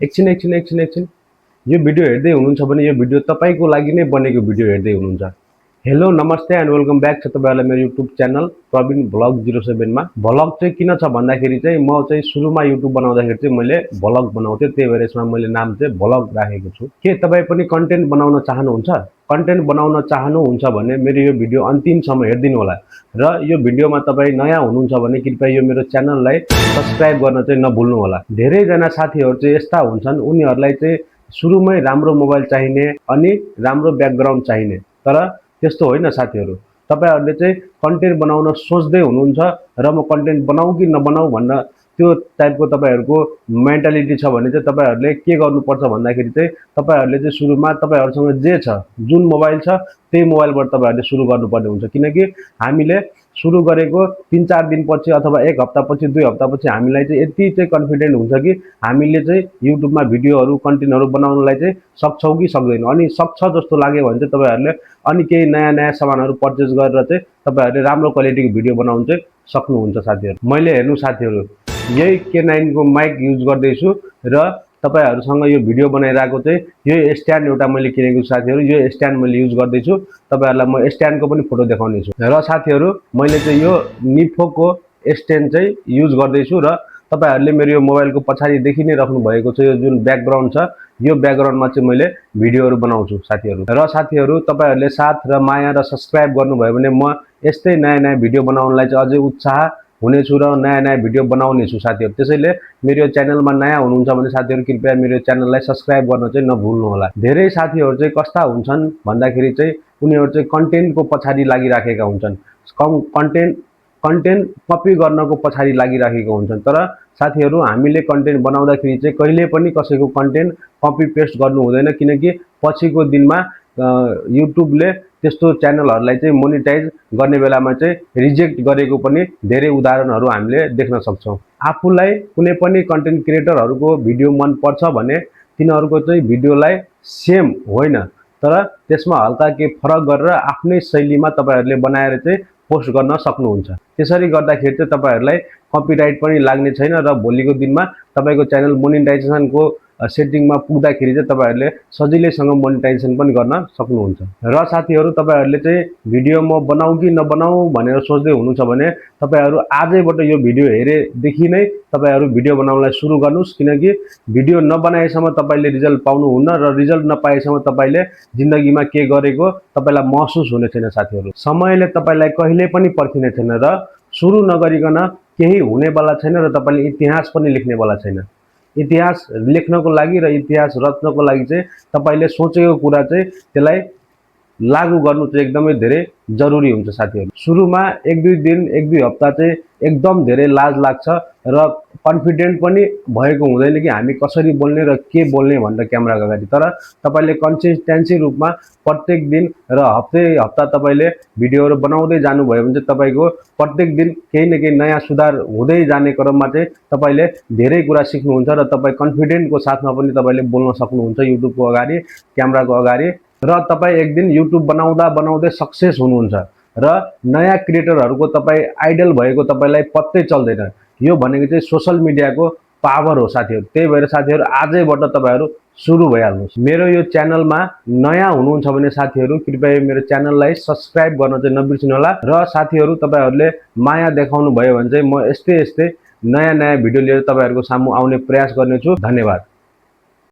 एकछिन यो भिडियो हेर्दै हुनुहुन्छ भने यो भिडियो तपाईको लागि नै बनेको भिडियो हेर्दै हुनुहुन्छ। हेलो नमस्ते एन्ड वेलकम ब्याक छ तपाईहरुलाई मेरो युट्युब च्यानल प्रवीण भ्लग 07 मा। भ्लग चाहिँ किन छ भन्दाखेरि चाहिँ म चाहिँ सुरुमा युट्युब बनाउँदाखेरि चाहिँ मैले भ्लग बनाउँथे, त्यही भएर यसमा मैले नाम चाहिँ भ्लग राखेको छु। के तपाई पनि कन्टेन्ट बनाउन चाहनुहुन्छ? कन्टेन्ट बनाउन चाहनुहुन्छ भने मेरो यो भिडियो अन्तिमसम्म हेर्दिनु होला र यो भिडियोमा तपाई नयाँ हुनुहुन्छ भने कृपया यो मेरो च्यानललाई सब्स्क्राइब गर्न चाहिँ नभुल्नु होला। धेरै जना साथीहरु चाहिँ यस्ता हुन्छन्, उनीहरुलाई चाहिँ सुरुमै राम्रो मोबाइल चाहिने अनि राम्रो ब्याकग्राउन्ड चाहिने, तर त्यस्तो होइन साथीहरु। तपाईहरुले चाहिँ कन्टेन्ट बनाउन सोच्दै हुनुहुन्छ र म कन्टेन्ट बनाऊ कि नबनाऊ भन्न त्यो टाइपको तपाईहरुको मेन्टालिटी छ भने चाहिँ तपाईहरुले के गर्नुपर्छ भन्दाखेरि चाहिँ तपाईहरुले चाहिँ सुरुमा तपाईहरुसँग जे छ, जुन मोबाइल छ त्यही मोबाइलबाट तपाईहरुले सुरु गर्नुपर्ने हुन्छ। किनकि हामीले सुरु गरेको 3-4 दिनपछि अथवा 1 हप्तापछि 2 हप्तापछि हामीलाई चाहिँ यति चाहिँ कन्फिडेन्ट हुन्छ कि हामीले चाहिँ युट्युबमा भिडियोहरु कन्टेन्टहरु बनाउनलाई चाहिँ सक्छौं कि सक्दैनौं। अनि सक्छ जस्तो लाग्यो भने चाहिँ तपाईहरुले अनि केही नयाँ सामानहरु पर्चेज गरेर चाहिँ तपाईहरुले राम्रो क्वालिटीको भिडियो बनाउन चाहिँ सक्नुहुन्छ साथीहरु। मैले हेर्नु साथीहरु यही K9 को माइक युज गर्दैछु र तपाईहरुसँग यो भिडियो बनाइराको चाहिँ यो स्ट्यान्ड एउटा मैले किनेको छु साथीहरु। यो स्ट्यान्ड मैले युज गर्दैछु, तपाईहरुलाई म स्ट्यान्डको पनि फोटो देखाउने छु। र साथीहरु मैले चाहिँ यो निफोको स्ट्यान्ड चाहिँ युज गर्दैछु र तपाईहरुले मेरो यो मोबाइलको पछाडी देखि नै राख्नु भएको छ यो जुन ब्याकग्राउन्ड छ, यो ब्याकग्राउन्डमा चाहिँ मैले भिडियोहरु बनाउँछु साथीहरु। र साथीहरु तपाईहरुले साथ र माया र सब्स्क्राइब गर्नुभयो भने म यस्तै नयाँ भिडियो बनाउनलाई चाहिँ अझै उत्साह हुनेछु र नयाँ भिडियो बनाउने छु साथीहरु। त्यसैले मेरो च्यानलमा नयाँ हुनुहुन्छ भने साथीहरु कृपया मेरो च्यानललाई सब्स्क्राइब गर्न चाहिँ नभुल्नु होला। धेरै साथीहरु चाहिँ कस्ता हुन्छन् भन्दाखेरि चाहिँ उनीहरु चाहिँ कन्टेन्टको पछाडी लागिराखेका हुन्छन्, कन्टेन्ट कपी गर्नको पछाडी लागिराखेका हुन्छन्। तर साथीहरु हामीले कन्टेन्ट बनाउँदाखेरि चाहिँ कहिले पनि कसैको कन्टेन्ट कपी पेस्ट गर्नु हुँदैन, किनकि पछिको दिनमा युट्युबले त्यस्तो च्यानलहरुलाई चाहिँ मोनेटाइज गर्ने बेलामा चाहिँ रिजेक्ट गरेको पनि धेरै उदाहरणहरु हामीले देख्न सक्छौं। आफुलाई कुनै पनि कन्टेन्ट क्रिएटरहरुको भिडियो मन पर्छ भने तिनीहरुको चाहिँ भिडियोलाई सेम होइन तर त्यसमा हल्का के फरक गरेर आफ्नै शैलीमा तपाईहरुले बनाएर चाहिँ पोस्ट गर्न सक्नुहुन्छ। त्यसरी गर्दाखेरि चाहिँ तपाईहरुलाई कपिराइट पनि लाग्ने छैन र भोलिको दिनमा तपाईको च्यानल मोनेटाइजेसनको सेटिङमा पुग्दाखेरि चाहिँ तपाईहरुले सजिलैसँग मोनेटाइजेसन पनि गर्न सक्नुहुन्छ। र साथीहरु तपाईहरुले चाहिँ भिडियो म बनाऊ कि नबनाऊ भनेर सोच्दै हुनुहुन्छ भने तपाईहरु आजैबाट यो भिडियो हेरेदेखि नै तपाईहरु भिडियो बनाउनलाई सुरु गर्नुस्, किनकि भिडियो नबनाएसम्म तपाईले रिजल्ट पाउनुहुन्न र रिजल्ट नपाएसम्म तपाईले जिन्दगीमा के गरेको तपाईलाई महसुस हुने छैन साथीहरु। समयले तपाईलाई कहिले पनि पर्खिने छैन र सुरु नगरिकन केही हुनेवाला छैन र तपाईले इतिहास पनि लेख्नेवाला छैन। इतिहास लेख्नको लागि र इतिहास रच्नको लागि चाहिँ तपाईले सोचेको कुरा चाहिँ त्यसलाई लागू गर्नु चाहिँ एकदमै धेरै जरुरी हुन्छ साथीहरु। सुरुमा 1-2 दिन 1-2 हप्ता चाहिँ एकदम धेरै लाज लाग्छ र कन्फिडेन्ट पनि भएको हुँदैन कि हामी कसरी बोल्ने र के बोल्ने भनेर क्यामेराको अगाडि। तर तपाईले कन्सिस्टेन्सी रूपमा प्रत्येक दिन र हप्ता तपाईले भिडियोहरु बनाउँदै जानुभयो भने चाहिँ तपाईको प्रत्येक दिन केही न केही नयाँ सुधार हुँदै जाने क्रममा चाहिँ तपाईले धेरै कुरा सिक्नुहुन्छ र तपाई कन्फिडेन्टको साथमा पनि तपाईले बोल्न सक्नुहुन्छ युट्युबको अगाडि, क्यामेराको अगाडि। र तपाई एक दिन युट्युब बनाउँदै सक्सेस हुनुहुन्छ र नयाँ क्रिएटरहरुको तपाई आइडल भएको तपाईलाई पत्तै चल्दैन। यो भनेको चाहिँ सोशल मिडियाको पावर हो साथीहरु। त्यही भएर साथीहरु आजैबाट तपाईहरु सुरु भइहाल्नुस्। मेरो यो च्यानलमा नयाँ हुनुहुन्छ भने साथीहरु कृपया मेरो च्यानललाई सब्स्क्राइब गर्न चाहिँ नबिर्सनु होला र साथीहरु तपाईहरुले माया देखाउनु भयो भने चाहिँ म यस्तै नयाँ भिडियो लिएर तपाईहरुको सामु आउने प्रयास गर्नेछु। धन्यवाद।